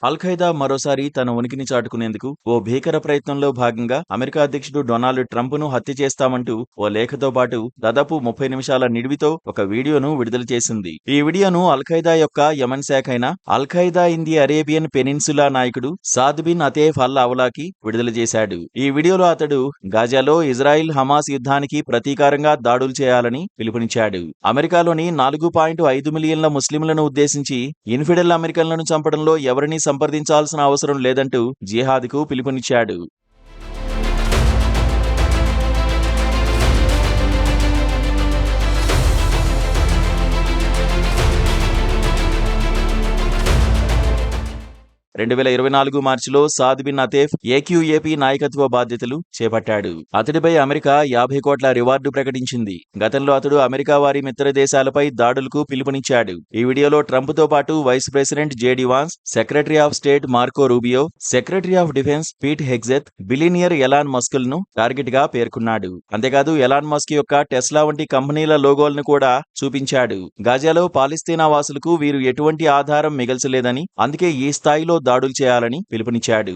Al-Qaeda మరోసారి తన ఉనికిని చాటుకునేందుకు ఓ భీకర ప్రయత్నంలో భాగంగా అమెరికా అధ్యక్షుడు డొనాల్డ్ ట్రంప్ను హత్య చేస్తామంటూ ఓ లేఖతో పాటు దాదాపు 30 నిమిషాల నిడివితో ఒక వీడియోను విడుదల చేసింది. ఈ వీడియోను అల్-ఖైదా యొక్క యమన్ శాఖ అయిన al-Qaeda in the Arabian peninsula నాయకుడు సాద్ బిన్ అతేఫ్ అల్ అవలాకి విడుదల చేశాడు. ఈ వీడియోలో అతడు గాజాలో ఇజ్రాయిల్ హమాస్ యుద్ధానికి ప్రతీకారంగా దాడులు చేయాలని పిలుపునిచ్చాడు. అమెరికాలోని 4.5 మిలియన్ల ముస్లింలను ఉద్దేశించి ఇన్ఫిడెల్ అమెరికన్లను చంపడంలో ఎవరినీ సంప్రదించాల్సిన అవసరం లేదంటూ జిహాద్కు పిలుపునిచ్చాడు. 2024 మార్చిలో సాద్ బిన్ అతేఫ్ ఏక్యూఏపీ నాయకత్వ బాధ్యతలు చేపట్టాడు. అతడిపై అమెరికా 50 కోట్ల రివార్డు ప్రకటించింది. గతంలో అతడు అమెరికా వారి మిత్ర దేశాలపై దాడులకు పిలుపునిచ్చాడు. ఈ వీడియోలో ట్రంప్తో పాటు vice president JD Vance, secretary of state Marco Rubio, secretary of defence Pete Hegseth, billionaire Elon మస్క్లను టార్గెట్ గా పేర్కొన్నాడు. అంతేకాదు ఎలాన్ మస్క్ యొక్క టెస్లా వంటి కంపెనీల లోగోలను కూడా చూపించాడు. గాజాలో పాలస్తీనా వాసులకు వీరు ఎటువంటి ఆధారం మిగల్చలేదని, అందుకే ఈ స్థాయిలో దాడులు చేయాలని పిలుపునిచ్చాడు.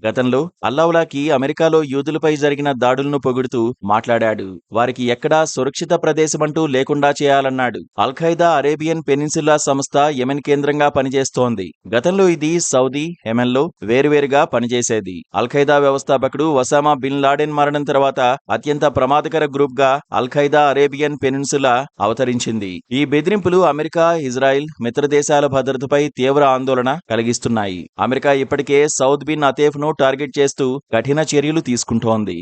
గతంలో అల్లావులాకి అమెరికాలో యూదులపై జరిగిన దాడులను పొగుడుతూ మాట్లాడాడు. వారికి ఎక్కడా సురక్షిత ప్రదేశమంటూ లేకుండా చేయాలన్నాడు. అల్-ఖైదా అరేబియన్ పెనిన్సులా సంస్థ యెమెన్ కేంద్రంగా పనిచేస్తోంది. గతంలో ఇది సౌదీ, యెమెన్లో వేరువేరుగా పనిచేసేది. అల్-ఖైదా వ్యవస్థాపకుడు ఒసామా బిన్ లాడెన్ మరణం తర్వాత అత్యంత ప్రమాదకర గ్రూప్ గా అల్-ఖైదా అరేబియన్ పెనిన్సులా అవతరించింది. ఈ బెదిరింపులు అమెరికా, ఇజ్రాయిల్ మిత్రదేశాల భద్రతపై తీవ్ర ఆందోళన కలిగిస్తున్నాయి. అమెరికా ఇప్పటికే సౌద్ బిన్ అతేఫ్ ను టార్గెట్ చేస్తూ కఠిన చర్యలు తీసుకుంటోంది.